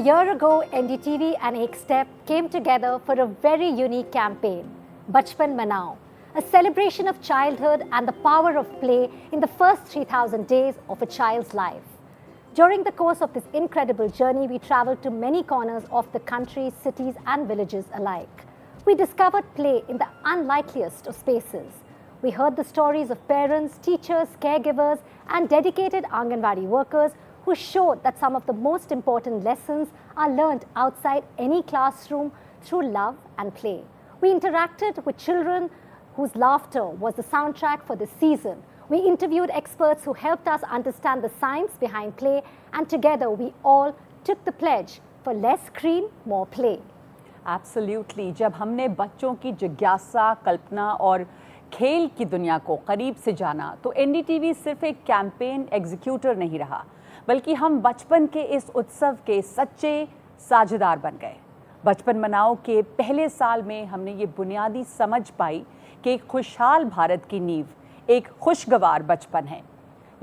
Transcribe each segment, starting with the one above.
year ago, NDTV and Ekstep came together for a very unique campaign, Bachpan Manao, a celebration of childhood and the power of play in the first 3,000 days of a child's life. During the course of this incredible journey, we traveled to many corners of the country, cities and villages alike. We discovered play in the unlikeliest of spaces. We heard the stories of parents, teachers, caregivers and dedicated Anganwadi workers who showed that some of the most important lessons are learned outside any classroom through love and play. We interacted with children whose laughter was the soundtrack for this season. We interviewed experts who helped us understand the science behind play, and together we all took the pledge for less screen, more play. Absolutely. जब हमने बच्चों की जिज्ञासा, कल्पना और खेल की दुनिया को करीब से जाना, तो एनडीटीवी सिर्फ एक कैंपेन एग्जीक्यूटर नहीं रहा, बल्कि हम बचपन के इस उत्सव के सच्चे साझेदार बन गए। बचपन मनाओ के पहले साल में हमने ये बुनियादी समझ पाई कि एक खुशहाल भारत की नींव एक खुशगवार बचपन है।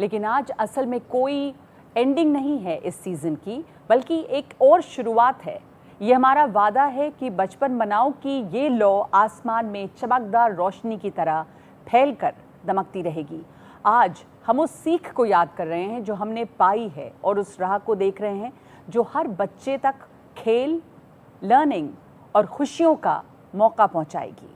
लेकिन आज असल में कोई एंडिंग नहीं है इस सीज़न की, बल्कि एक और शुरुआत है। ये हमारा वादा है कि बचपन मनाओ की ये लौ आसमान में चमकदार रोशनी की तरह फैलकर दमकती रहेगी। आज हम उस सीख को याद कर रहे हैं जो हमने पाई है और उस राह को देख रहे हैं जो हर बच्चे तक खेल, लर्निंग और खुशियों का मौका पहुंचाएगी।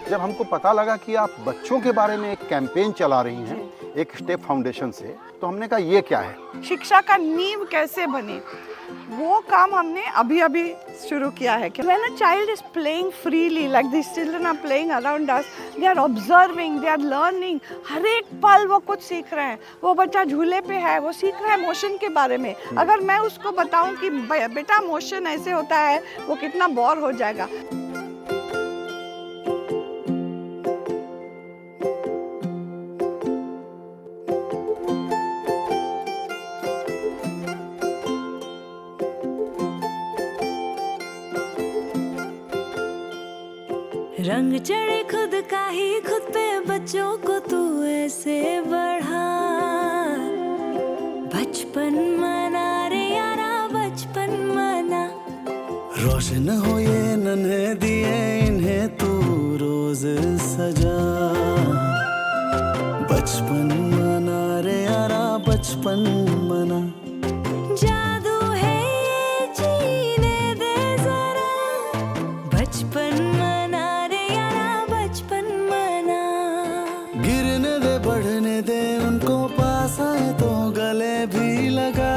जब हमको पता लगा कि आप बच्चों के बारे में एक कैंपेन चला रही हैं एक स्टेप फाउंडेशन से, तो हमने कहा ये क्या है, शिक्षा का नींव कैसे बने, वो काम हमने अभी शुरू किया है। When a child is playing freely, like these children are playing around us, they are observing, they are learning. हर एक पल वो कुछ सीख रहे हैं। वो बच्चा झूले पे है, वो सीख रहा है मोशन के बारे में। अगर मैं उसको बताऊं कि बेटा मोशन ऐसे होता है, वो कितना बोर हो जाएगा। रंग चढ़े खुद का ही खुद पे बच्चों को तू ऐसे बढ़ा। बचपन मना रे यारा, बचपन मना। रोशन हो ये नन्हे दिए, इन्हें तू रोज सजा। बचपन मना रे यारा, बचपन मना। जादू है ये जीने दे जरा। बचपन मना रे यारा, बचपन मना। गिरने दे, बढ़ने दे, उनको पास आए तो गले भी लगा।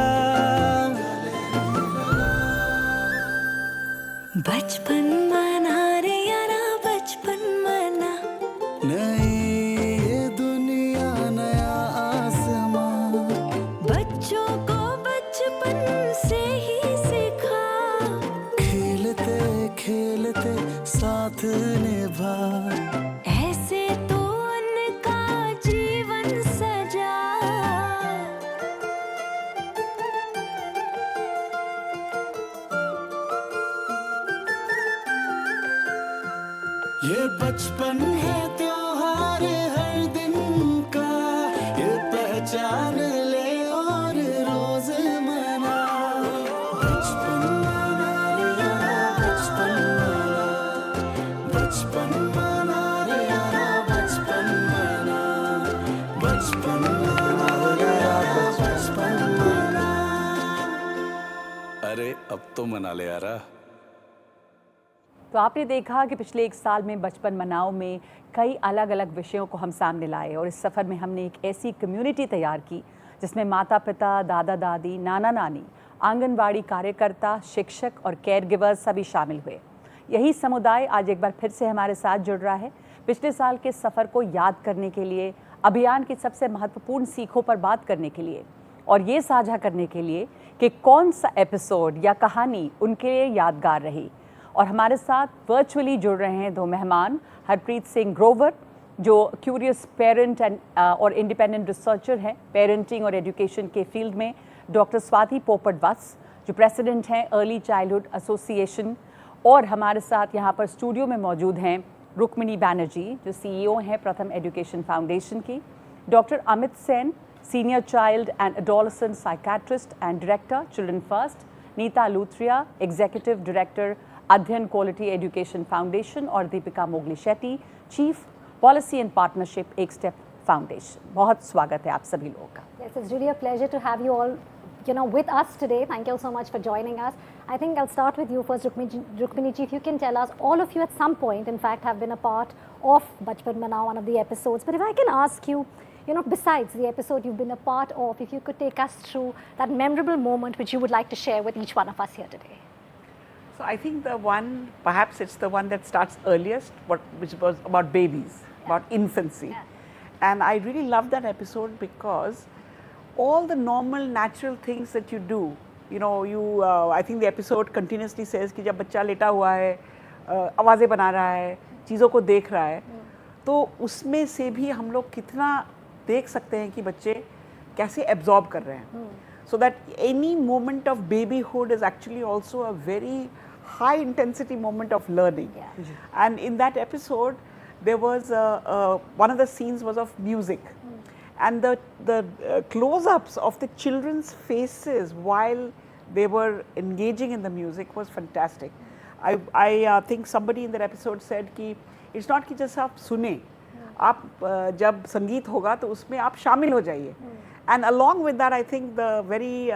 बचपन मना रे यारा, बचपन मना। नई ये दुनिया, नया आसमां। बच्चों को बचपन से ही सिखा। खेलते खेलते साथ निभा। ऐसे तो उनका जीवन सजा। ये बचपन है त्योहार हर दिन का, ये पहचान ले और रोज मना। बचपन मना रे यारा, बचपन मना। बचपन मना रे यारा, बचपन मना। बचपन मना रे यारा, बचपन मना। अरे अब तो मना ले यारा। तो आपने देखा कि पिछले एक साल में बचपन मनाओ में कई अलग अलग विषयों को हम सामने लाए और इस सफ़र में हमने एक ऐसी कम्युनिटी तैयार की जिसमें माता पिता, दादा दादी, नाना नानी, आंगनवाड़ी कार्यकर्ता, शिक्षक और केयर गिवर्स सभी शामिल हुए। यही समुदाय आज एक बार फिर से हमारे साथ जुड़ रहा है पिछले साल के सफ़र को याद करने के लिए, अभियान की सबसे महत्वपूर्ण सीखों पर बात करने के लिए और ये साझा करने के लिए कि कौन सा एपिसोड या कहानी उनके लिए यादगार रही। और हमारे साथ वर्चुअली जुड़ रहे हैं दो मेहमान, हरप्रीत सिंह ग्रोवर जो क्यूरियस पेरेंट एंड और इंडिपेंडेंट रिसर्चर हैं पेरेंटिंग और एजुकेशन के फील्ड में, डॉक्टर स्वाति पोपट वत्स जो प्रेसिडेंट हैं अर्ली चाइल्डहुड एसोसिएशन, और हमारे साथ यहाँ पर स्टूडियो में मौजूद हैं रुक्मिणी बैनर्जी जो CEO हैं प्रथम एजुकेशन फाउंडेशन की, doctor Amit Sen, senior child and adolescent psychiatrist and director children first, Nita Luthria, executive director Adhyayan quality education foundation, और Deepika Mogilishetty, chief policy and partnership Ek step foundation. बहुत स्वागत है आप सभी लोगों का। Yes, it's really a pleasure to have you all, with us today. Thank you all so much for joining us. I think I'll start with you first, Rukmini ji. If you can tell us, all of you at some point, in fact, have been a part of Bachpan Manao, one of the episodes. But if I can ask you, besides the episode you've been a part of, if you could take us through that memorable moment which you would like to share with each one of us here today. So I think the one, perhaps it's the one that starts earliest, which was about babies, about infancy. And I really love that episode because all the normal natural things that you do, I think the episode continuously says कि जब बच्चा लेटा हुआ है, आवाज़ें बना रहा है, चीज़ों को देख रहा है, तो उसमें से भी हम लोग कितना देख सकते हैं कि बच्चे कैसे एब्जॉर्ब कर रहे हैं. So that any moment of babyhood is actually also a very high intensity moment of learning. And in that episode, there was one of the scenes was of music. And the close-ups of the children's faces while they were engaging in the music was fantastic. I think somebody in that episode said कि it's not कि जैसे आप सुने, आप जब संगीत होगा तो उसमें आप शामिल हो जाइए. And along with that, I think the very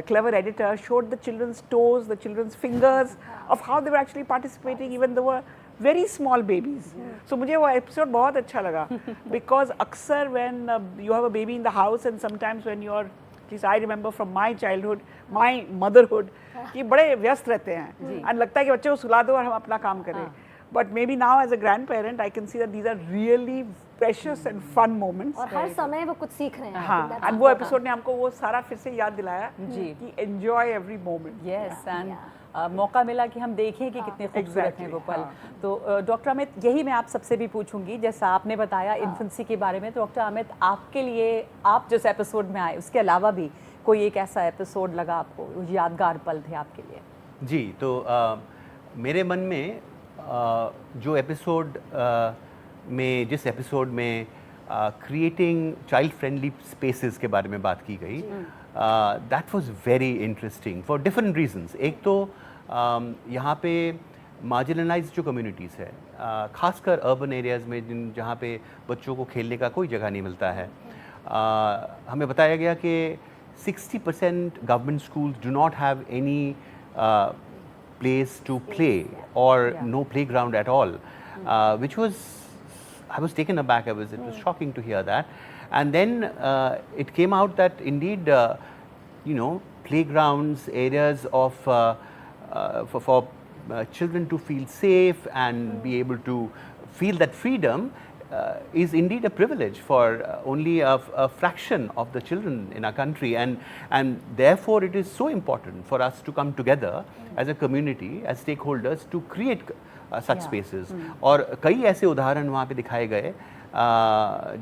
clever editor showed the children's toes, the children's fingers of how they were actually participating, even though they were very small babies. So मुझे वो episode बहुत अच्छा लगा because अक्सर when you have a baby in the house and sometimes when you're, at least I remember from my childhood, my motherhood, कि बड़े व्यस्त रहते हैं and लगता है कि बच्चे को सुला दो और हम अपना काम करें. But maybe now as a grandparent, I can see that these are really precious and fun moments. और हर समय वो कुछ सीख रहे हैं. हाँ, and वो episode ने हमको वो सारा फिर से याद दिलाया कि enjoy every moment. Yes, and मौका मिला कि हम देखें कि कितने खूबसूरत हैं वो पल. तो डॉक्टर अमित, यही मैं आप सबसे भी पूछूंगी, जैसा आपने बताया इन्फेंसी के बारे में, तो डॉक्टर अमित आपके लिए, आप जिस एपिसोड में आए उसके अलावा भी कोई एक ऐसा एपिसोड लगा आपको, यादगार पल थे आपके लिए? जी, तो मेरे मन में जो एपिसोड में, जिस एपिसोड में क्रिएटिंग चाइल्ड फ्रेंडली स्पेसेस के बारे में बात की गई, that was very interesting for different reasons. एक तो यहाँ पे मार्जिनलाइज्ड जो कम्युनिटीज़ है, खासकर अर्बन एरियाज़ में जहाँ पे बच्चों को खेलने का कोई जगह नहीं मिलता है, हमें बताया गया कि 60% government schools do not have any place to play or no playground at all, which was, I was taken aback. It was shocking to hear that. And then it came out that indeed, playgrounds, areas of for children to feel safe and be able to feel that freedom is indeed a privilege for only a fraction of the children in our country, and therefore it is so important for us to come together as a community, as stakeholders, to create such spaces. और कई ऐसे उदाहरण वहाँ पे दिखाए गए,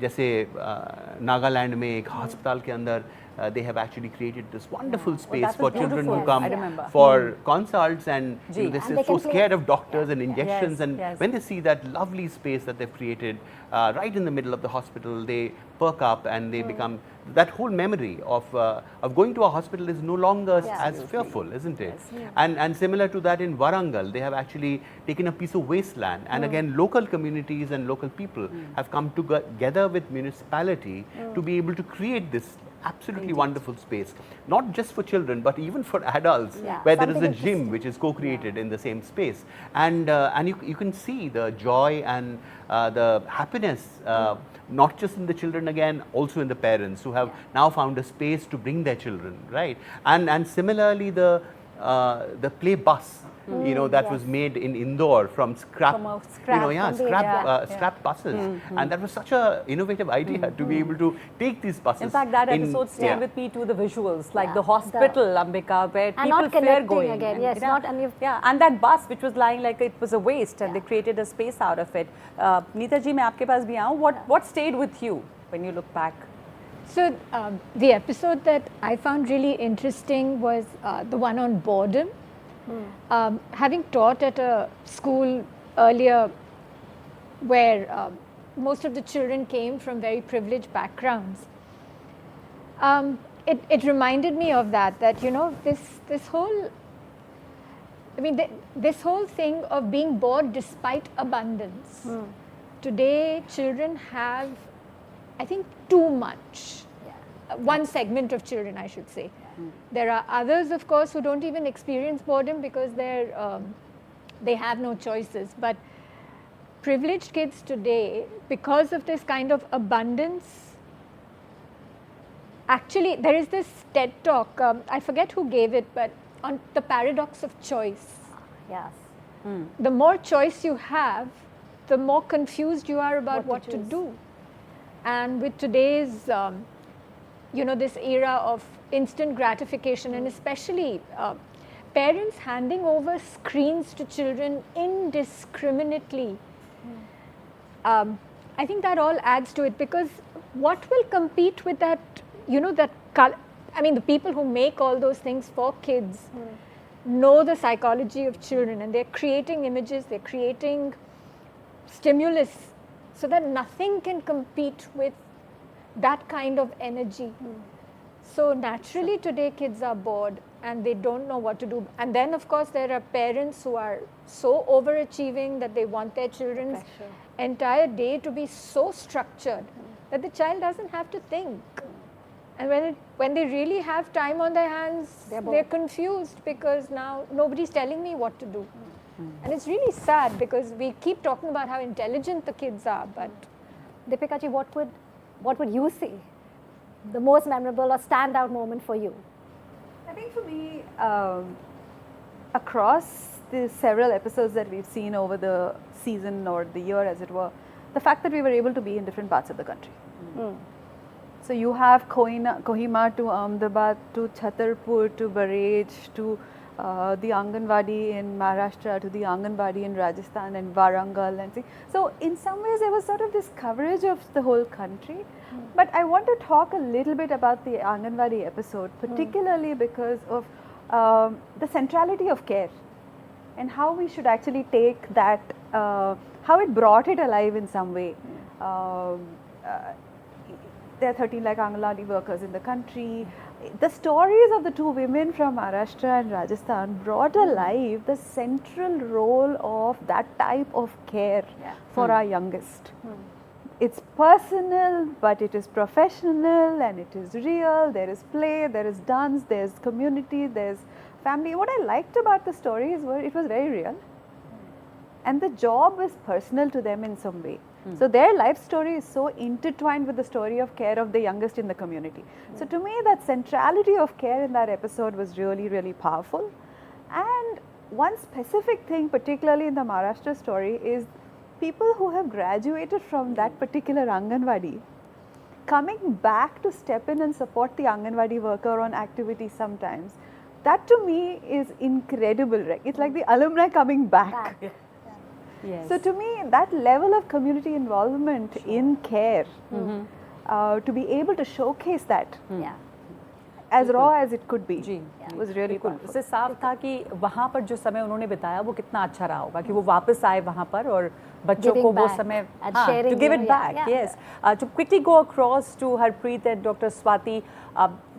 जैसे नागालैंड में एक अस्पताल के अंदर they have actually created this wonderful space for children who come for consults, and they're so scared of doctors and injections, and when they see that lovely space that they've created right in the middle of the hospital, they perk up and they become, that whole memory of going to a hospital is no longer as fearful, isn't it? And similar to that in Warangal, they have actually taken a piece of wasteland, and again local communities and local people have come together with municipality to be able to create this absolutely wonderful space, not just for children but even for adults, where there is a gym which is co-created in the same space, and you can see the joy and the happiness, not just in the children, again also in the parents who have now found a space to bring their children, right? And similarly the play bus, that was made in Indore from scrap, scrap buses, and that was such a innovative idea to be able to take these buses. In fact, that episode stayed with me to the visuals, like the hospital, Ambika, where people fear going. Again, and that bus which was lying like it was a waste, and they created a space out of it. Neeta ji, मैं आपके पास भी आऊँ. What stayed with you when you look back? So the episode that I found really interesting was the one on boredom. Having taught at a school earlier, where most of the children came from very privileged backgrounds, it reminded me of that you know, this whole, I mean, this whole thing of being bored despite abundance. Today, children have, I think, too much. One segment of children, I should say. There are others, of course, who don't even experience boredom because they have no choices. But privileged kids today, because of this kind of abundance, actually, there is this TED talk, I forget who gave it, but on the paradox of choice. Yes. The more choice you have, the more confused you are about what to do. And with today's, you know, this era of instant gratification, and especially parents handing over screens to children indiscriminately, I think that all adds to it, because what will compete with that, you know, that color? I mean, the people who make all those things for kids know the psychology of children, and they're creating images, they're creating stimulus, so that nothing can compete with that kind of energy. So naturally today kids are bored and they don't know what to do. And then of course there are parents who are so overachieving that they want their children's entire day to be so structured that the child doesn't have to think. And when they really have time on their hands, they're confused because now nobody's telling me what to do. And it's really sad because we keep talking about how intelligent the kids are, but Deepika ji, what would you say the most memorable or standout moment for you? I think for me, across the several episodes that we've seen over the season or the year, as it were, the fact that we were able to be in different parts of the country. So you have Kohima to Ahmedabad, to Chhatarpur, to Barej, to the Anganwadi in Maharashtra, to the Anganwadi in Rajasthan and Warangal, and so in some ways there was sort of this coverage of the whole country. But I want to talk a little bit about the Anganwadi episode, particularly because of the centrality of care and how we should actually take that, how it brought it alive in some way. There are 13 lakh Anganwadi workers in the country. The stories of the two women from Maharashtra and Rajasthan brought alive the central role of that type of care for our youngest. It's personal, but it is professional and it is real. There is play, there is dance, there's community, there's family. What I liked about the stories was it was very real, and the job was personal to them in some way. So their life story is so intertwined with the story of care of the youngest in the community. So to me, that centrality of care in that episode was really, really powerful. And one specific thing, particularly in the Maharashtra story, is people who have graduated from that particular Anganwadi coming back to step in and support the Anganwadi worker on activities sometimes. That to me is incredible, right? It's like the alumni coming back. Yes. So to me, that level of community involvement in care, to be able to showcase that as raw as it could be, was really powerful. उससे साफ था कि वहाँ पर जो समय उन्होंने बिताया वो कितना अच्छा रहा होगा कि वो वापस आए वहाँ पर और बच्चों को वो समय to give it back. Yes. To quickly go across to Harpreet and Dr. Swati.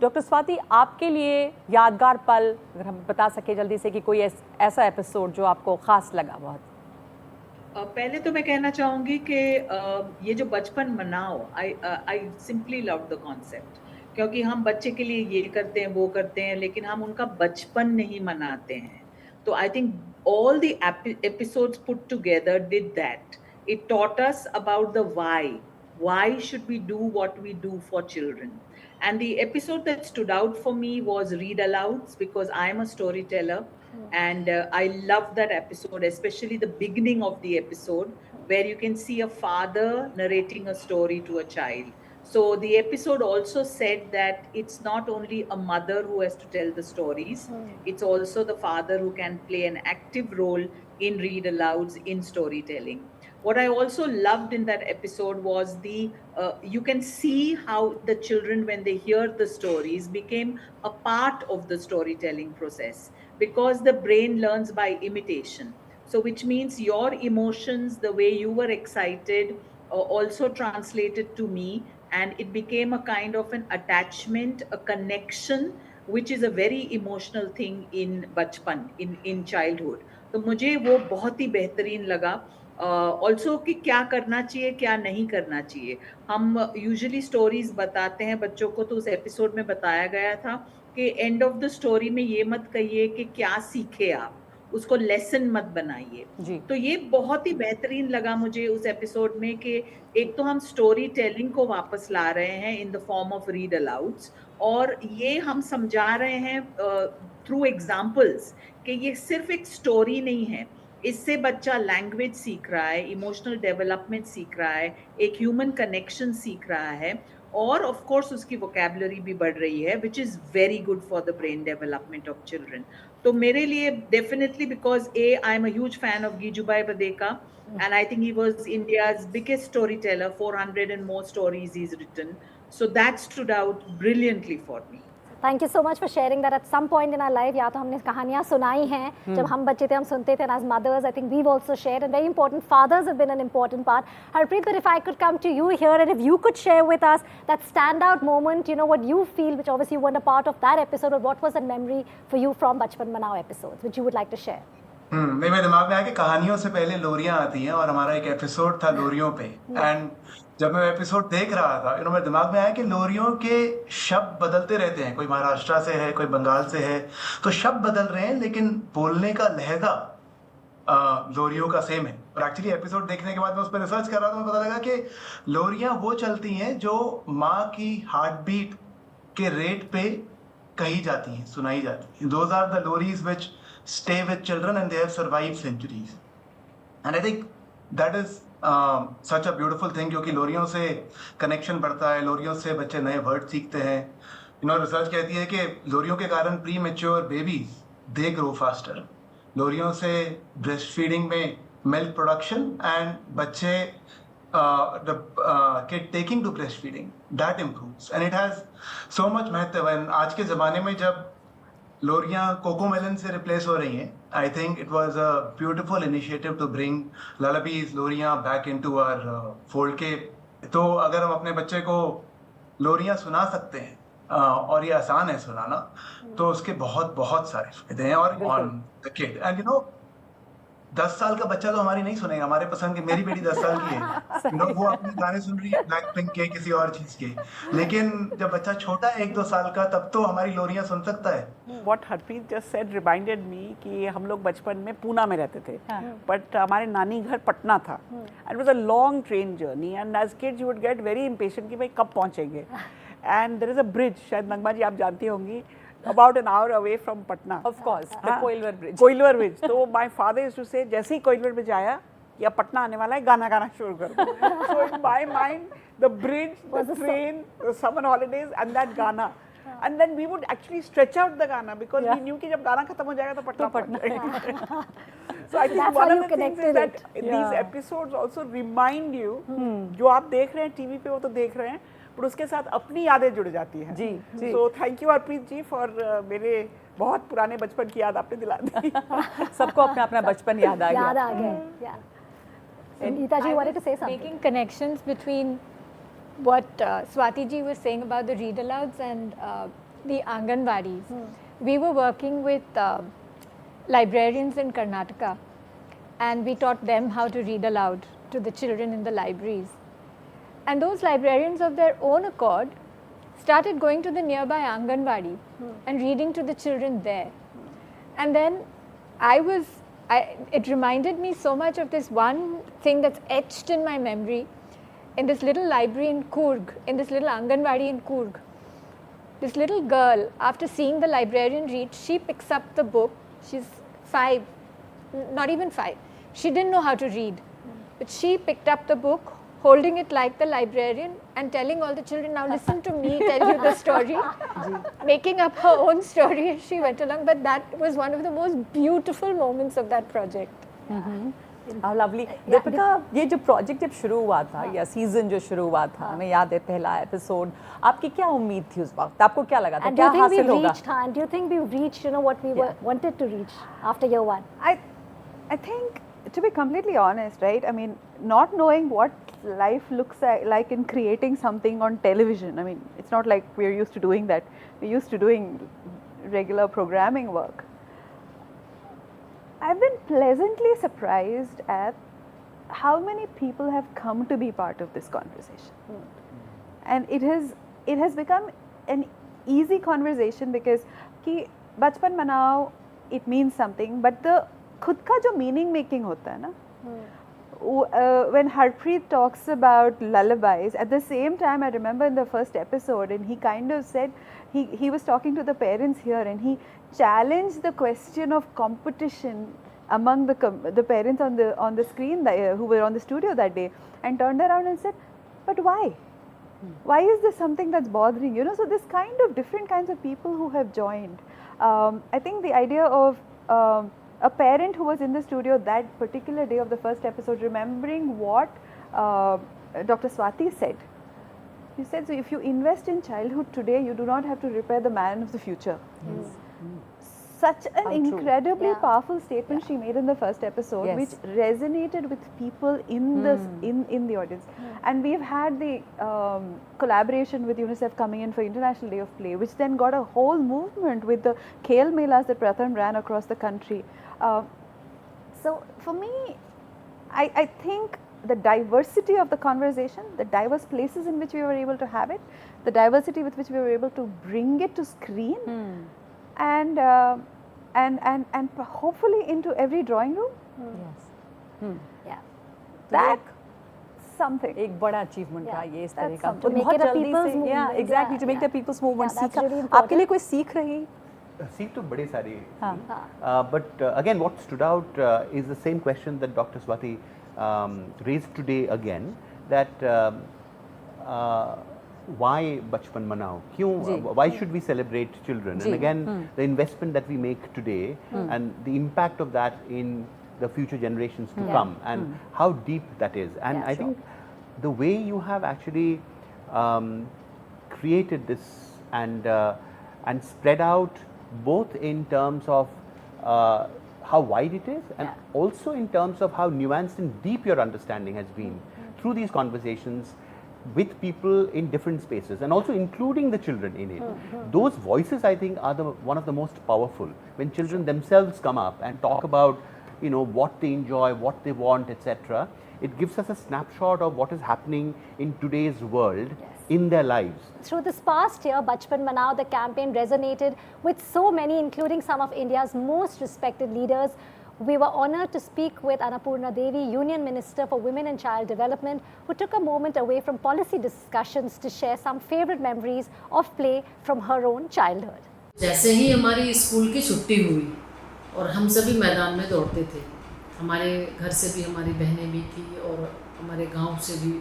Dr. Swati, आपके लिए यादगार पल अगर हम बता सके जल्दी से कि कोई ऐसा एपिसोड जो आपको खास लगा बहुत. पहले तो मैं कहना चाहूँगी कि ये जो बचपन मनाओ, I simply love the concept, क्योंकि हम बच्चे के लिए ये करते हैं वो करते हैं लेकिन हम उनका बचपन नहीं मनाते हैं. तो I think all the episodes put together did that. It taught us about the why. Why should we do what we do for children? And the episode that stood out for me was Read Alouds, because I'm a storyteller. And I love that episode, especially the beginning of the episode, where you can see a father narrating a story to a child. So the episode also said that it's not only a mother who has to tell the stories, it's also the father who can play an active role in read alouds, in storytelling. What I also loved in that episode was you can see how the children, when they hear the stories, became a part of the storytelling process, because the brain learns by imitation. So which means your emotions, the way you were excited, also translated to me, and it became a kind of an attachment, a connection, which is a very emotional thing in बचपन, in childhood. तो मुझे वो बहुत ही बेहतरीन लगा. Also कि क्या करना चाहिए क्या नहीं करना चाहिए. हम यूजुअली स्टोरीज बताते हैं बच्चों को, तो उस एपिसोड में बताया गया था कि एंड ऑफ द स्टोरी में ये मत कहिए कि क्या सीखे आप, उसको लेसन मत बनाइए. तो ये बहुत ही बेहतरीन लगा मुझे उस एपिसोड में कि एक तो हम स्टोरी टेलिंग को वापस ला रहे हैं in the form of read alouds, और ये हम समझा रहे हैं थ्रू एग्जाम्पल्स कि ये सिर्फ एक स्टोरी नहीं है. इससे बच्चा लैंग्वेज सीख रहा है, इमोशनल डेवलपमेंट सीख रहा है, एक ह्यूमन कनेक्शन सीख रहा है, और ऑफ कोर्स उसकी वोकैबुलरी भी बढ़ रही है, which is very good for the brain development of children. तो मेरे लिए definitely, because I am a huge fan of Gijubhai Badheka, and I think he was India's biggest storyteller, 400 and more stories he's written. So that stood out brilliantly for me. Thank you so much for sharing that. At some point in our life, या तो हमने कहानियाँ सुनाई हैं, जब हम बच्चे थे हम सुनते थे, and as mothers, I think we've also shared, and very important, fathers have been an important part. Harpreet, but if I could come to you here, and if you could share with us that standout moment, you know, what you feel, which obviously you weren't a part of that episode, or what was a memory for you from Bachpan Manao episodes, which you would like to share? मेरे दिमाग में आया कि कहानियों से पहले लोरियां आती हैं, और हमारा एक एपिसोड था लोरियों पे. एंड जब मैं एपिसोड देख रहा था, मेरे दिमाग में आया कि लोरियों के शब्द बदलते रहते हैं. कोई महाराष्ट्र से है, कोई बंगाल से है, तो शब्द बदल रहे हैं, लेकिन बोलने का लहजा लोरियों का सेम है. और एक्चुअली एपिसोड देखने के बाद मैं उस पर रिसर्च कर रहा था, मुझे पता लगा कि लोरियां वो चलती हैं जो माँ की हार्ट बीट के रेट पे कही जाती हैं, सुनाई जाती हैं. Those are the loris which stay with children and they have survived centuries. And I think that is such a beautiful thing, क्योंकि लोरियों से कनेक्शन बढ़ता है, लोरियों से बच्चे नए वर्ड सीखते हैं. रिसर्च कहती है कि लोरियों के कारण premature babies they grow faster. लोरियों से ब्रेस्ट फीडिंग में मिल्क प्रोडक्शन एंड बच्चे kid taking to breast feeding that improves, and it has so much महत्व. आज के ज़माने में जब लोरियां कोकोमेलन से रिप्लेस हो रही हैं, I think it was a beautiful initiative to bring lullabies, लोरियां बैक इनटू आवर फोल्ड. के तो अगर हम अपने बच्चे को लोरियां सुना सकते हैं और ये आसान है सुनाना, तो उसके बहुत बहुत सारे फायदे हैं. और ऑन द किड, एंड 10 साल का बच्चा तो हमारी नहीं सुनेगा, हमारे पसंद की. मेरी बेटी 10 साल की है, वो अपने गाने सुन रही है ब्लैक पिंक के, किसी और चीज के. लेकिन जब बच्चा छोटा है 1-2 साल का, तब तो हमारी लोरियां सुन सकता है. What Harpreet just said reminded me कि हम लोग बचपन में पूना में रहते थे, बट हमारे नानी घर पटना था. And it was a long train journey, and as kids you would get very impatient कि भाई कब पहुंचेंगे. And there is a bridge, शायद नगमा जी आप जानती होंगी, about an hour away from Patna. Of course, the Koilwar Bridge. Koilwar Bridge. तो my father used to say, जैसे ही कोइलवर ब्रिज आया या पटना आने वाला है, गाना गाना शुरू कर दो. So in my mind, the bridge, the train, the summer holidays, and that Gana. And then we would actually stretch out the Gana because we knew कि जब गाना खत्म हो जाएगा तो पटना पहुंच जाएगा. So I think one of the things is that these episodes also remind you, जो आप देख रहे हैं टीवी पे वो तो देख रहे हैं, पर उसके साथ अपनी यादें जुड़ जाती हैं. जी. So thank you Harpreet ji for मेरे बहुत पुराने बचपन की याद आपने दिला दी. सबको अपना अपना बचपन याद आ गया. Neeta ji wanted to say something. Making connections between what Swati ji was saying about the read alouds and the Anganwadis. We were working with librarians in Karnataka, and we taught them how to read aloud to the children in the libraries. And those librarians of their own accord started going to the nearby Anganwadi and reading to the children there. And then it reminded me so much of this one thing that's etched in my memory in this little library in Coorg, in this little Anganwadi in Coorg. This little girl, after seeing the librarian read, she picks up the book. She's 5, not even 5. She didn't know how to read, but she picked up the book, holding it like the librarian and telling all the children, now listen to me tell you the story, making up her own story as she went along. But that was one of the most beautiful moments of that project. How lovely. Deepika, ये जो project जब शुरू हुआ था या season जो शुरू हुआ था, हमें याद है पहला एपिसोड, आपकी क्या उम्मीद थी उस वक्त? आपको क्या लगा था क्या हासिल होगा? And do you think we've reached, what we wanted to reach after year 1? I think, to be completely honest, right? I mean, not knowing what life looks like in creating something on television. I mean, it's not like we're used to doing that. We're used to doing regular programming work. I've been pleasantly surprised at how many people have come to be part of this conversation. And it has become an easy conversation because कि बचपन मनाओ, it means something, but the खुद का जो meaning making होता है ना, when Harpreet talks about lullabies, at the same time I remember in the first episode, and he kind of said, he was talking to the parents here, and he challenged the question of competition among the parents on the screen who were on the studio that day, and turned around and said, but why? Why is this something that's bothering you? So this kind of different kinds of people who have joined. I think the idea of a parent who was in the studio that particular day of the first episode, remembering what Dr. Swati said. He said, so if you invest in childhood today, you do not have to repair the man of the future. Such an incredibly powerful statement she made in the first episode, which resonated with people in the audience. And we've had the collaboration with UNICEF coming in for International Day of Play, which then got a whole movement with the Khel Melas that Pratham ran across the country. So for me, I think the diversity of the conversation, the diverse places in which we were able to have it, the diversity with which we were able to bring it to screen, and hopefully into every drawing room. Yeah. That's something. एक बड़ा achievement था ये इस तरह का. To make it a people's movement. Yeah, exactly. To make the people's movement. That's really important. आपके लिए कोई सीख रही? सीख तो बड़े सारे. But again, what stood out is the same question that Dr. Swati raised today again, that why Bachpan Manao? Why should we celebrate children? And again, the investment that we make today and the impact of that in the future generations to come, and how deep that is. And I think the way you have actually created this and spread out, both in terms of how wide it is, and also in terms of how nuanced and deep your understanding has been through these conversations with people in different spaces, and also including the children in it. Those voices, I think, are one of the most powerful. When children themselves come up and talk about, what they enjoy, what they want, etc., it gives us a snapshot of what is happening in today's world in their lives. Through this past year, Bachpan Manao, the campaign resonated with so many, including some of India's most respected leaders. We were honoured to speak with Annapurna Devi, Union Minister for Women and Child Development, who took a moment away from policy discussions to share some favourite memories of play from her own childhood. जैसे ही हमारी school की छुट्टी हुई और हम सभी मैदान में दौड़ते थे, हमारे घर से भी हमारी बहनें भी थी और हमारे गांव से भी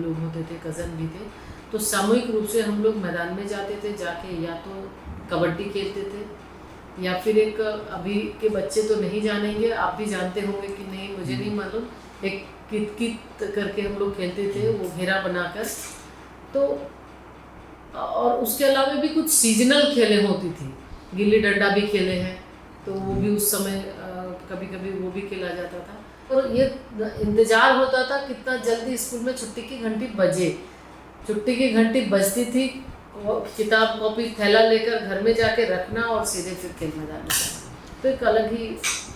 लोग होते थे, कज़न भी थे, तो सामूहिक रूप से हम लोग मैदान में जाते थे, जाके या तो कबड्डी खेलते थे या फिर एक अभी के बच्चे तो नहीं जानेंगे, आप भी जानते होंगे कि नहीं, मुझे नहीं मालूम, एक कित कित करके हम लोग खेलते थे, वो घेरा बनाकर. तो और उसके अलावा भी कुछ सीजनल खेलें होती थी, गिल्ली डंडा भी खेले हैं, तो वो भी उस समय कभी कभी वो भी खेला जाता था. और ये इंतज़ार होता था कितना जल्दी स्कूल में छुट्टी की घंटी बजे. छुट्टी की घंटी बजती थी, किताब कॉपी थैला लेकर घर में जाके रखना और सीधे फिर खेल मैदान में जाना. तो एक अलग ही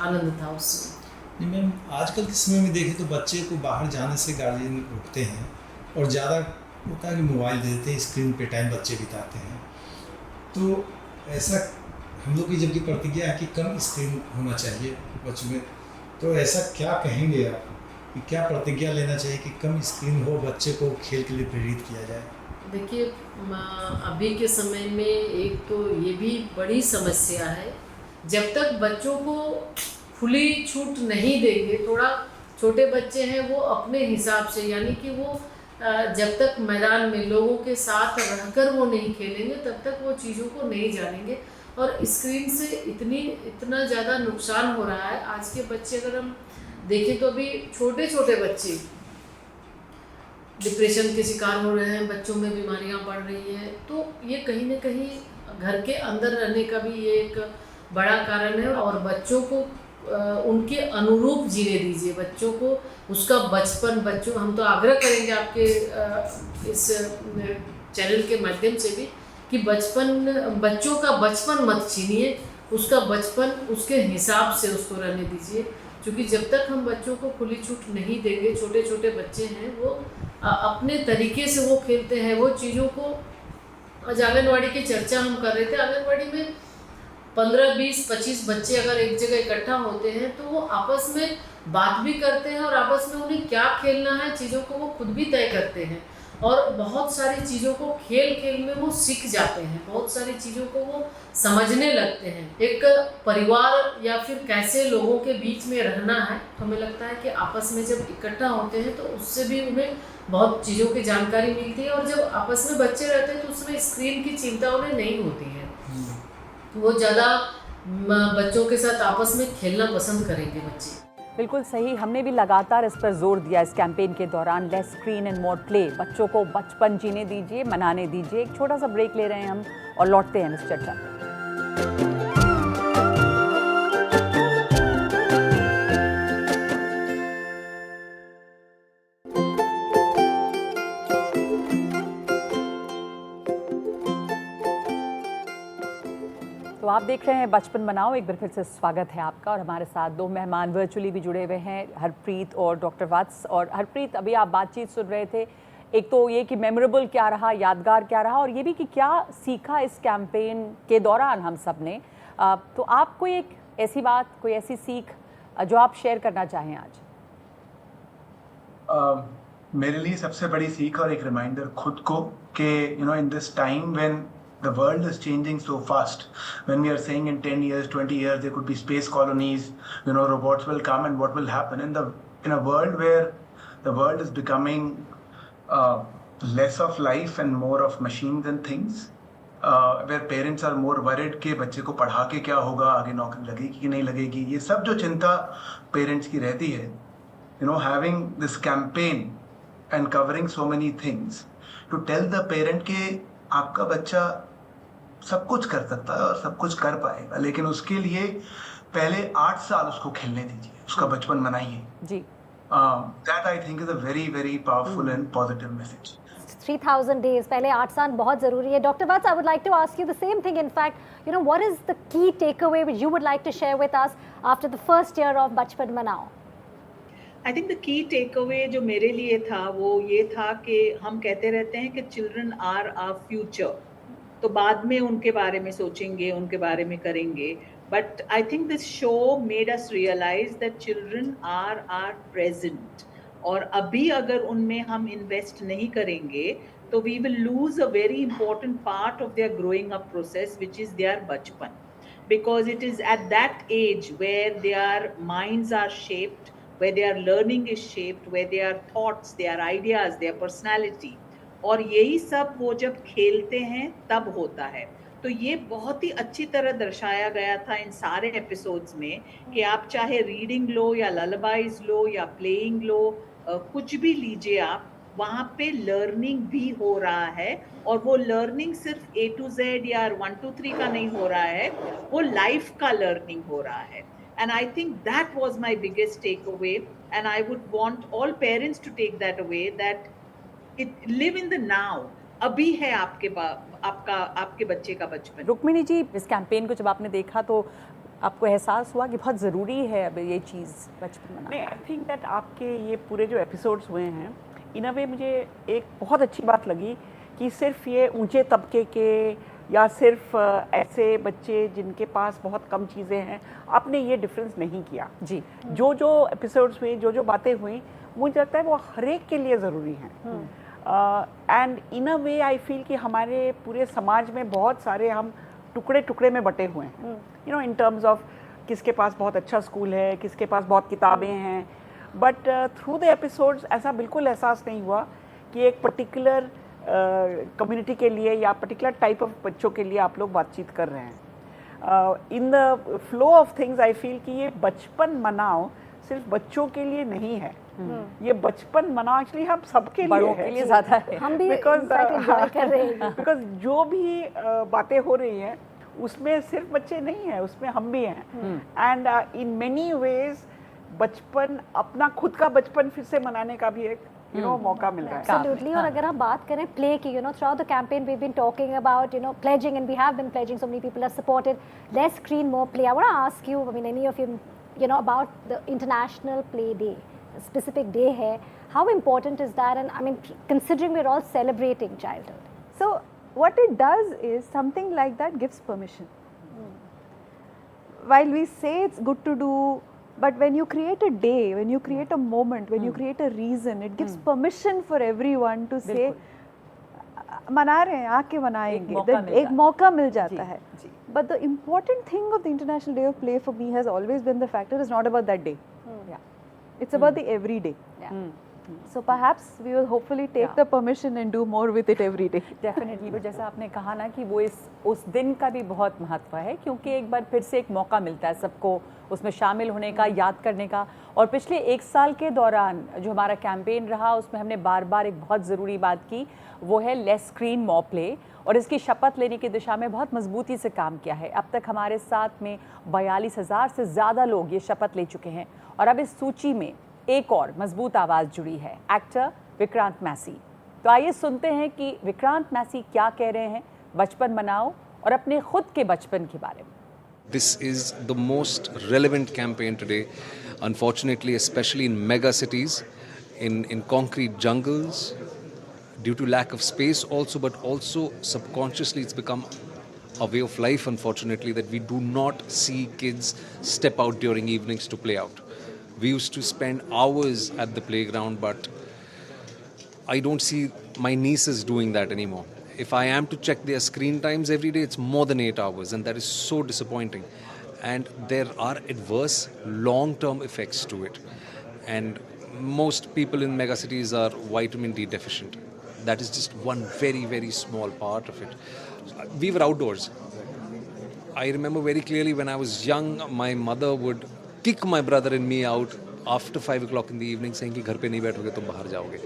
आनंद था उसमें. नहीं मैम, आजकल के समय में देखें तो बच्चे को बाहर जाने से गार्जियन रोकते हैं और ज़्यादा होता है कि मोबाइल दे देते हैं, स्क्रीन पे टाइम बच्चे बिताते हैं. तो ऐसा हम लोग की जबकि प्रतिज्ञा है कि कम स्क्रीन होना चाहिए बच्चों में, तो ऐसा क्या कहेंगे आप कि क्या प्रतिज्ञा लेना चाहिए कि कम स्क्रीन हो, बच्चे को खेल के लिए प्रेरित किया जाए? देखिए, अभी के समय में एक तो ये भी बड़ी समस्या है, जब तक बच्चों को खुली छूट नहीं देंगे, थोड़ा छोटे बच्चे हैं वो अपने हिसाब से, यानी कि वो जब तक मैदान में लोगों के साथ रहकर वो नहीं खेलेंगे तब तक वो चीज़ों को नहीं जानेंगे. और स्क्रीन से इतना ज़्यादा नुकसान हो रहा है. आज के बच्चे अगर हम देखें तो अभी छोटे छोटे बच्चे डिप्रेशन के शिकार हो रहे हैं, बच्चों में बीमारियां बढ़ रही हैं. तो ये कहीं ना कहीं घर के अंदर रहने का भी ये एक बड़ा कारण है. और बच्चों को उनके अनुरूप जीने दीजिए बच्चों को, उसका बचपन बच्चों, हम तो आग्रह करेंगे आपके इस चैनल के माध्यम से भी कि बच्चों का बचपन मत छीनिए, उसका बचपन उसके हिसाब से उसको रहने दीजिए, क्योंकि जब तक हम बच्चों को खुली छूट नहीं देंगे, छोटे छोटे बच्चे हैं वो अपने तरीके से वो खेलते हैं, वो चीज़ों को, आज आंगनवाड़ी की चर्चा हम कर रहे थे, आंगनवाड़ी में 15, 20, 25 बच्चे अगर एक जगह इकट्ठा होते हैं तो वो आपस में बात भी करते हैं और आपस में उन्हें क्या खेलना है चीज़ों को वो खुद भी तय करते हैं और बहुत सारी चीज़ों को खेल खेल में वो सीख जाते हैं, बहुत सारी चीज़ों को वो समझने लगते हैं। एक परिवार या फिर कैसे लोगों के बीच में रहना है, तो हमें लगता है कि आपस में जब इकट्ठा होते हैं तो उससे भी उन्हें बहुत चीज़ों की जानकारी मिलती है और जब आपस में बच्चे रहते हैं तो उसमें स्क्रीन की चिंता उन्हें नहीं होती है, वो ज़्यादा बच्चों के साथ आपस में खेलना पसंद करेंगे बच्चे। बिल्कुल सही, हमने भी लगातार इस पर जोर दिया इस कैंपेन के दौरान, less screen and more play, बच्चों को बचपन जीने दीजिए, मनाने दीजिए। एक छोटा सा ब्रेक ले रहे हैं हम और लौटते हैं इस चर्चा में। तो आप देख रहे हैं बचपन मनाओ, एक बार फिर से स्वागत है आपका और हमारे साथ दो मेहमान वर्चुअली भी जुड़े हुए हैं, हरप्रीत और डॉक्टर वत्स। और हरप्रीत, अभी आप बातचीत सुन रहे थे, एक तो ये कि मेमोरेबल क्या रहा, यादगार क्या रहा, और ये भी कि क्या सीखा इस कैंपेन के दौरान हम सब ने। तो आप कोई एक ऐसी बात, कोई ऐसी सीख जो आप शेयर करना चाहें आज? मेरे लिए सबसे बड़ी सीख और एक रिमाइंडर खुद को कि in this time when the world is changing so fast, when we are saying in 10 years, 20 years there could be space colonies, robots will come, and what will happen in a world where the world is becoming less of life and more of machines and things, where parents are more worried कि बच्चे को पढ़ा के क्या होगा, आगे नौकरी लगेगी कि नहीं लगेगी, ये सब जो चिंता पेरेंट्स की रहती है, having this campaign and covering so many things to tell the parent कि आपका बच्चा सब कुछ कर सकता है और सब कुछ कर पाएगा, लेकिन उसके लिए पहले 8 साल उसको खेलने दीजिए, उसका बचपन मनाइए जी। That I think is a very very powerful and positive message. 3000 days, पहले 8 साल बहुत ज़रूरी है। Dr. Vats, I would like to ask you the same thing. In fact, what is the key takeaway which you would like to share with us after the first year of बचपन मनाओ? I think the key takeaway जो मेरे लिए था वो ये था कि हम कहते रहते हैं कि children are our future, तो बाद में उनके बारे में सोचेंगे, उनके बारे में करेंगे, but I think this show made us realize that children are our present, और अभी अगर उनमें हम invest नहीं करेंगे तो we will lose a very important part of their growing up process, which is their बचपन, because it is at that age where their minds are shaped, where their learning is shaped, where their thoughts, their ideas, their personality, और यही सब वो जब खेलते हैं तब होता है। तो ये बहुत ही अच्छी तरह दर्शाया गया था इन सारे एपिसोड्स में कि आप चाहे रीडिंग लो या ललबाइज लो या प्लेइंग लो, कुछ भी लीजिए आप, वहाँ पे लर्निंग भी हो रहा है, और वो लर्निंग सिर्फ A to Z या 1 2 3 का नहीं हो रहा है, वो लाइफ का लर्निंग हो रहा है। And I think that was my biggest takeaway, and I would want all parents to take that away, that live in the now. अभी है आपके बच्चे का बचपन। रुक्मिणी जी, इस कैंपेन को जब आपने देखा तो आपको एहसास हुआ कि बहुत ज़रूरी है अब ये चीज़ बचपन मनाना? नहीं, आई थिंक दैट आपके ये पूरे जो एपिसोड्स हुए हैं, इन अ वे मुझे एक बहुत अच्छी बात लगी कि सिर्फ ये ऊंचे तबके के या सिर्फ ऐसे बच्चे जिनके पास बहुत कम चीज़ें हैं, आपने ये डिफरेंस नहीं किया जी। जो जो एपिसोड्स हुए, जो जो बातें हुई, मुझे लगता है वो हर एक के लिए ज़रूरी हैं। And in a way I feel कि हमारे पूरे समाज में बहुत सारे हम टुकड़े टुकड़े में बटे हुए हैं, इन टर्म्स ऑफ किसके पास बहुत अच्छा स्कूल है, किसके पास बहुत किताबें हैं, बट थ्रू द एपिसोड्स ऐसा बिल्कुल एहसास नहीं हुआ कि एक पर्टिकुलर कम्युनिटी के लिए या पर्टिकुलर टाइप ऑफ बच्चों के लिए आप लोग बातचीत कर रहे हैं। In the flow of things I feel कि ये बचपन मनाओ सिर्फ बच्चों के लिए नहीं है, ये बचपन मनाओ एक्चुअली हम सबके लिए है, लिए ज़्यादा है। हम भी बिकॉज कर रहे हैं। बिकॉज जो भी बातें हो रही हैं उसमें सिर्फ बच्चे नहीं हैं, उसमें हम भी हैं. एंड इन मेनी वेज बचपन, अपना खुद का बचपन फिर से मनाने का भी एक मौका मिल रहा है. Absolutely. और अगर हम बात करें प्ले की, throughout the campaign we've been talking about, pledging, and we have been pledging. So many people have supported less screen, more play. I want to ask you, I mean, any of you, about the International Play Day, a specific day hai. How important is that? And I mean, considering we're all celebrating childhood. So what it does is something like that gives permission. While we say it's good to do, but when you create a day, when you create a moment, when you create a reason, it gives permission for everyone to say, मना रहे हैं, आके मनाएंगे. एक मौका मिल जाता है. But the important thing of the International Day of Play for me has always been the fact that it's not about that day. It's about the everyday. So perhaps we will hopefully take the permission and do more with it every day. Definitely. but जैसा आपने कहा ना कि वो उस दिन का भी बहुत महत्व है, क्योंकि एक बार फिर से एक मौका मिलता है सबको उसमें शामिल होने का, याद करने का. और पिछले 1 साल के दौरान जो हमारा कैंपेन रहा, उसमें हमने बार बार एक बहुत ज़रूरी बात की, वो है लेस स्क्रीन मोर प्ले. और इसकी शपथ लेने की दिशा में बहुत मजबूती से काम किया है. अब तक हमारे साथ में 42,000 से ज़्यादा लोग ये शपथ ले चुके हैं. और अब इस सूची में एक और मजबूत आवाज़ जुड़ी है, एक्टर विक्रांत मैसी. तो आइए सुनते हैं कि विक्रांत मैसी क्या कह रहे हैं बचपन मनाओ और अपने खुद के बचपन के बारे में. This is the most relevant campaign today, unfortunately, especially in mega cities, in concrete jungles, due to lack of space also, but also subconsciously it's become a way of life, unfortunately, that we do not see kids step out during evenings to play out. We used to spend hours at the playground, but I don't see my nieces doing that anymore. If I am to check their screen times every day, it's more than 8 hours, and that is so disappointing. And there are adverse long-term effects to it. And most people in megacities are vitamin D deficient. That is just one very, very small part of it. We were outdoors. I remember very clearly when I was young, my mother would kick my brother and me out after 5 o'clock in the evening, saying कि घर पे नहीं बैठोगे तुम बाहर जाओगे.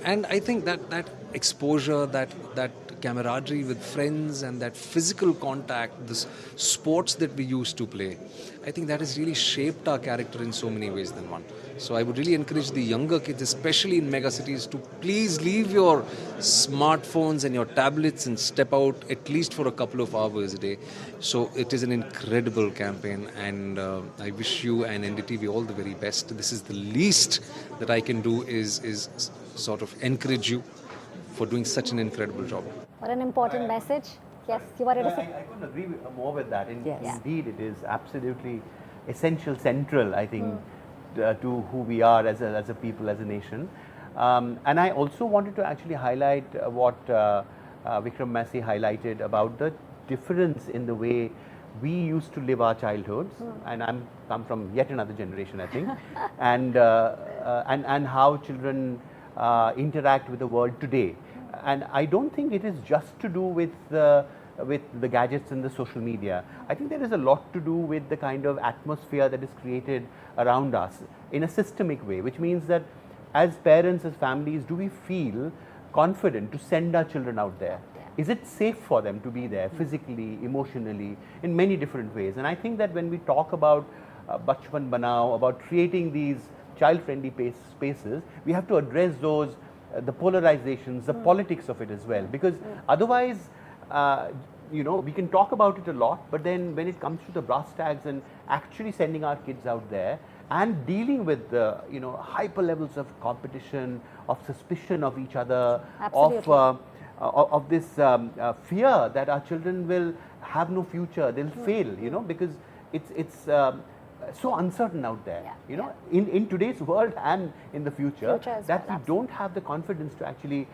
And I think that exposure, that camaraderie with friends and that physical contact, this sports that we used to play, I think that has really shaped our character in so many ways than one. So I would really encourage the younger kids, especially in megacities, to please leave your smartphones and your tablets and step out at least for a couple of hours a day. So it is an incredible campaign, and I wish you and NDTV all the very best. This is the least that I can do is sort of encourage you for doing such an incredible job. What an important message. Yes, you wanted to say? I couldn't agree more with that. Yes. Indeed, it is absolutely essential, central, I think, to who we are as a people, as a nation. And I also wanted to actually highlight what Vikram Massey highlighted about the difference in the way we used to live our childhoods. And I'm come from yet another generation, I think, and how children interact with the world today. And I don't think it is just to do with the gadgets and the social media. I think there is a lot to do with the kind of atmosphere that is created around us in a systemic way, which means that as parents, as families, do we feel confident to send our children out there? Is it safe for them to be there physically, emotionally, in many different ways? And I think that when we talk about Bachpan Banao, about creating these child-friendly spaces, we have to address those, the polarizations, the politics of it as well, because otherwise, we can talk about it a lot, but then when it comes to the brass tacks and actually sending our kids out there and dealing with the hyper levels of competition, of suspicion of each other, of this fear that our children will have no future, they'll fail, because it's so uncertain out there, in today's world and in the future, that we don't have the confidence to actually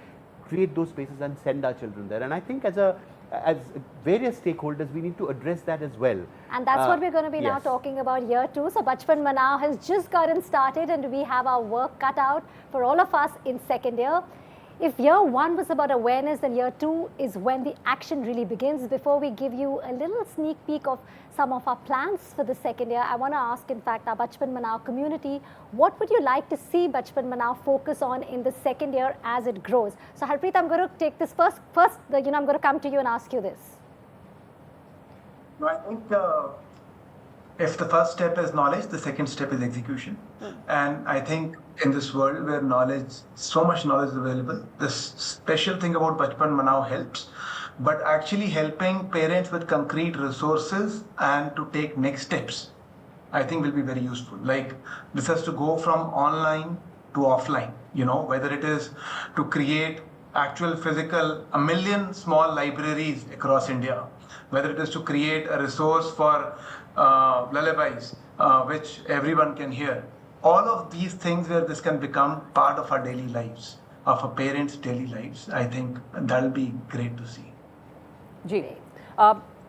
create those spaces and send our children there. And I think as various stakeholders, we need to address that as well. And that's what we're going to be now talking about here too. So Bachpan Manao has just gotten started, and we have our work cut out for all of us in second year. If year 1 was about awareness, then year 2 is when the action really begins. Before we give you a little sneak peek of some of our plans for the second year, I want to ask, in fact, our Bachpan Manao community, what would you like to see Bachpan Manao focus on in the second year as it grows? So Harpreet, I'm going to take this first, I'm going to come to you and ask you this. No, I think if the first step is knowledge, the second step is execution. And I think in this world where knowledge, so much knowledge is available, this special thing about Bachpan Manao helps, but actually helping parents with concrete resources and to take next steps, I think will be very useful. Like this has to go from online to offline, you know, whether it is to create actual physical, 1 million small libraries across India, whether it is to create a resource for lullabies, which everyone can hear. All of these things where this can become part of our daily lives, of a parent's daily lives, I think that will be great to see. जी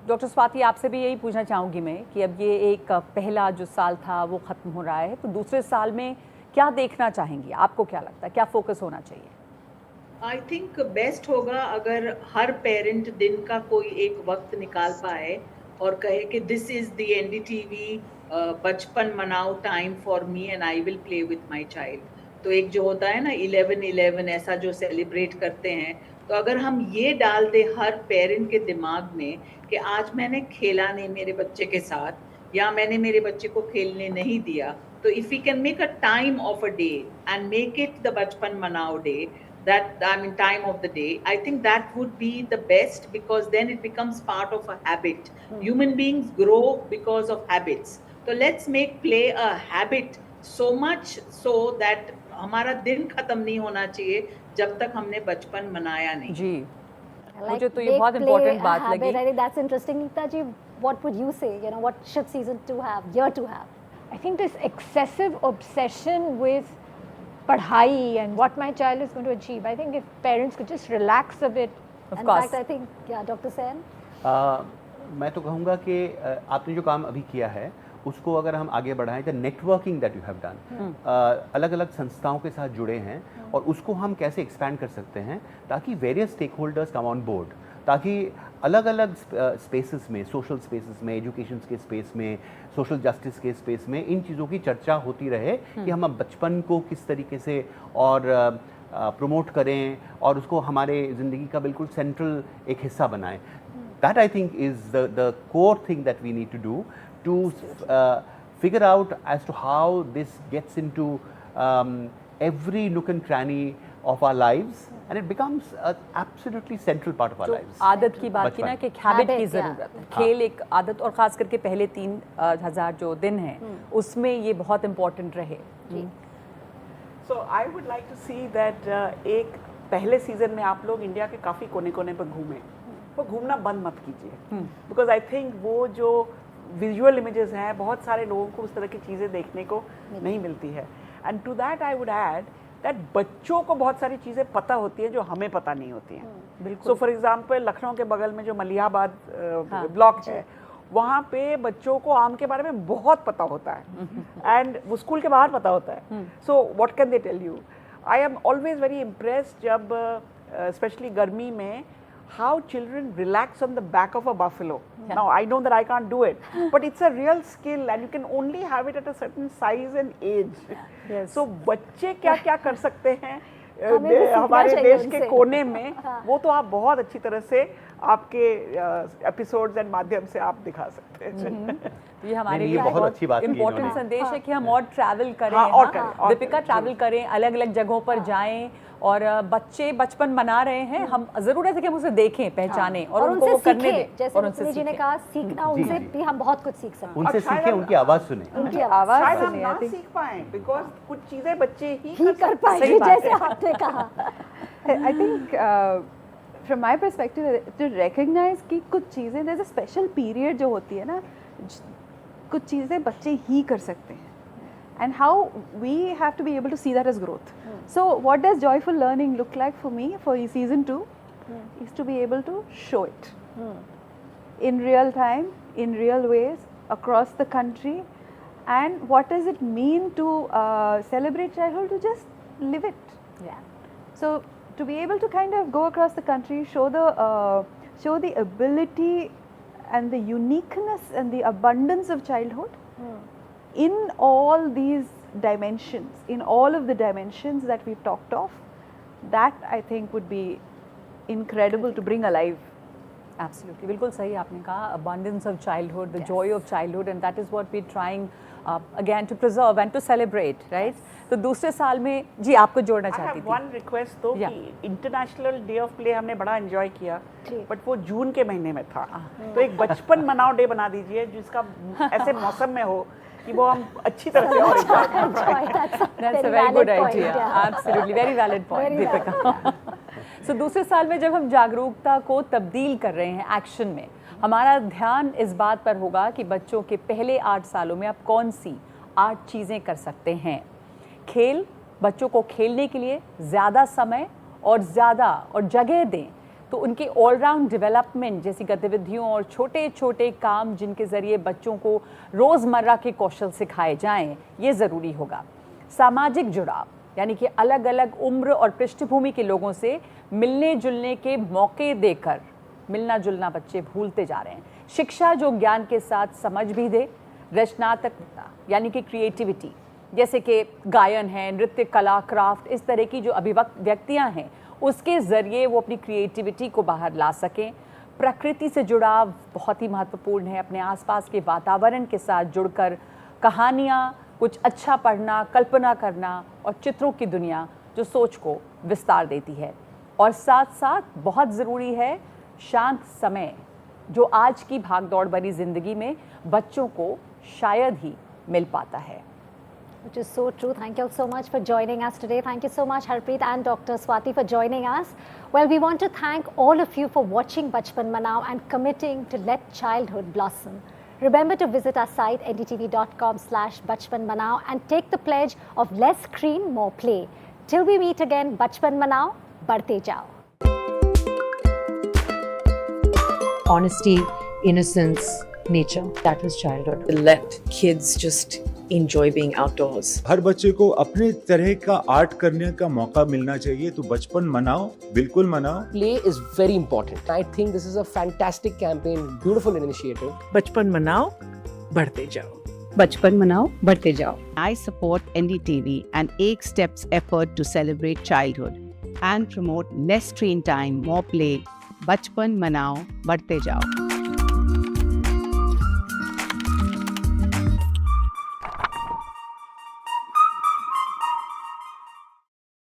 doctor Swati, आपसे भी यही पूछना चाहूँगी मैं कि अब ये एक पहला जो साल था वो ख़त्म हो रहा है, तो दूसरे साल में क्या देखना चाहेंगी? आपको क्या लगता है, क्या फोकस होना चाहिए? आई थिंक बेस्ट होगा अगर हर पेरेंट दिन का कोई एक वक्त निकाल पाए और कहे कि दिस इज द एनडीटीवी बचपन मनाओ time for me and I will play with my child. तो एक जो होता है ना 11-11 ऐसा जो सेलिब्रेट करते हैं, तो अगर हम ये डाल दे हर पेरेंट के दिमाग में कि आज मैंने खेला नहीं मेरे बच्चे के साथ या मैंने मेरे बच्चे को खेलने नहीं दिया, तो if we can make a time of a day and make it the बचपन मनाओ day, that I mean time of the day, I think that would be the best, because then it becomes part of a habit. Human beings grow because of habits, so let's make play a habit so much so that हमारा दिन खत्म नहीं होना चाहिए जब तक हमने बचपन मनाया नहीं। जी मुझे तो ये बहुत इम्पोर्टेंट बात लगी। I think that's interesting. Neeta ji, what would you say? You know, what should season 2 have, year 2 have? I think this excessive obsession with padhai and what my child is going to achieve, I think if parents could just relax a bit. In fact, I think, yeah, Dr. Sen? मैं तो कहूँगा कि आपने जो काम अभी किया है उसको अगर हम आगे बढ़ाएं, the networking that you have done, अलग अलग संस्थाओं के साथ जुड़े हैं और उसको हम कैसे एक्सपैंड कर सकते हैं ताकि various stakeholders come on board, ताकि अलग अलग स्पेसेस में, सोशल स्पेसेस में, एजुकेशन के स्पेस में, सोशल जस्टिस के स्पेस में इन चीज़ों की चर्चा होती रहे कि हम अब बचपन को किस तरीके से और प्रमोट करें और उसको हमारे ज़िंदगी का बिल्कुल सेंट्रल एक हिस्सा बनाएं। That I think is the core thing that we need to do to figure out as to how this gets into every nook and cranny of our lives and it becomes an absolutely central part of our lives. आदत की बात की ना कि habit की ज़रूरत है, खेल एक आदत और ख़ास करके पहले 3000 जो दिन हैं उसमें ये बहुत इम्पोर्टेंट रहे। So I would like to see that एक पहले सीजन में आप लोग इंडिया के काफ़ी कोने-कोने पर घूमें, वो घूमना बंद मत कीजिए, बिकॉज आई थिंक वो जो विजुअल इमेजेस हैं बहुत सारे लोगों को उस तरह की चीज़ें देखने को नहीं मिलती है। And to that I would add that बच्चों को बहुत सारी चीज़ें पता होती हैं जो हमें पता नहीं होती हैं। बिल्कुल। सो फॉर एग्जांपल लखनऊ के बगल में जो मलिहाबाद ब्लॉक है, वहाँ पे बच्चों को आम के बारे में बहुत पता होता है एंड वो स्कूल के बाहर पता होता है। So what can they tell you? I am always very impressed जब स्पेशली गर्मी में how children relax on the back of a buffalo. Yeah. Now I know that I can't do it, but it's a real skill and you can only have it at a certain size and age. Yes. So बच्चे क्या क्या कर सकते हैं हमारे देश के कोने में, वो तो आप बहुत अच्छी तरह से आपके एपिसोड्स एंड माध्यम से आप दिखा सकते हैं। ये हमारे लिए बहुत अच्छी बात इम्पोर्टेंट संदेश है कि हम और ट्रैवल करें, दीपिका ट्रैवल करें, अलग अलग जगहों पर जाएं और बच्चे बचपन मना रहे हैं, हम ज़रूरत है कि हम उसे देखें, पहचानें और उनको वो करने दें। जैसे उन्होंने जी ने कहा सीखना, उनसे भी हम बहुत कुछ सीख सकते हैं। उनसे सीखें, उनकी आवाज़ सुने, उनकी आवाज़ सुने। हम ना सीख पाएं बिकॉज़ कुछ चीज़ें बच्चे ही कर पाएंगे, जैसे आपने कहा। I think from my perspective to recognize कि कुछ चीज़ें there's a special period जो होती है ना, कुछ चीज़ें बच्चे ही कर सकते हैं and how we have to be able to see that as growth. So what does joyful learning look like for me for season 2 is to be able to show it in real time, in real ways across the country. And what does it mean to celebrate childhood? To just live it. Yeah. So to be able to kind of go across the country, show the ability and the uniqueness and the abundance of childhood in all these dimensions, in all of the dimensions that we've talked of, that I think would be incredible to bring alive Absolutely, बिल्कुल सही आपने कहा. Abundance of childhood, the joy of childhood, and that is what we're trying again to preserve and to celebrate, right? तो दूसरे साल में जी आपको जोड़ना चाहती थी. वन रिक्वेस्ट तो कि इंटरनेशनल डे ऑफ प्ले हमने बड़ा एंजॉय किया, बट वो जून के महीने में था. तो एक बचपन मनाओ डे बना दीजिए जिसका ऐसे मौसम में हो कि वो हम अच्छी तरह से और That's a very good idea. Absolutely, very valid point, Deepika. So दूसरे साल में जब हम जागरूकता को तब्दील कर रहे हैं एक्शन में, हमारा ध्यान इस बात पर होगा कि बच्चों के पहले 8 सालों में आप कौन सी 8 चीज़ें कर सकते हैं. खेल, बच्चों को खेलने के लिए ज़्यादा समय और जगह दें तो उनके ऑलराउंड डेवलपमेंट जैसी गतिविधियों और छोटे छोटे काम जिनके ज़रिए बच्चों को रोज़मर्रा के कौशल सिखाए जाएं, ये ज़रूरी होगा. सामाजिक जुड़ाव यानी कि अलग अलग उम्र और पृष्ठभूमि के लोगों से मिलने जुलने के मौके देकर मिलना जुलना बच्चे भूलते जा रहे हैं. शिक्षा जो ज्ञान के साथ समझ भी दे. रचनात्मकता यानी कि क्रिएटिविटी जैसे कि गायन है, नृत्य कला, क्राफ्ट, इस तरह की जो अभिव्यक्तियाँ हैं उसके ज़रिए वो अपनी क्रिएटिविटी को बाहर ला सकें. प्रकृति से जुड़ाव बहुत ही महत्वपूर्ण है. अपने आसपास के वातावरण के साथ जुड़कर कहानियाँ, कुछ अच्छा पढ़ना, कल्पना करना और चित्रों की दुनिया जो सोच को विस्तार देती है. और साथ साथ बहुत ज़रूरी है शांत समय जो आज की भागदौड़ भरी ज़िंदगी में बच्चों को शायद ही मिल पाता है. Which is so true. Thank you all so much for joining us today. Thank you so much, Harpreet and Dr. Swati, for joining us. Well, we want to thank all of you for watching Bachpan Manao and committing to let childhood blossom. Remember to visit our site ndtv.com/Bachpan Manao and take the pledge of less screen, more play. Till we meet again, Bachpan Manao, बढ़ते जाओ. Honesty, innocence, nature, that was childhood. Let kids just enjoy being outdoors. हर बच्चे को अपने तरह का art करने का मौका मिलना चाहिए, तो बचपन मनाओ, बिल्कुल मनाओ. Play is very important. I think this is a fantastic campaign, beautiful initiative. बचपन मनाओ, बढ़ते जाओ. बचपन मनाओ, बढ़ते जाओ. I support NDTV and 8 Steps effort to celebrate childhood and promote less screen time, more play. बचपन मनाओ, बढ़ते जाओ.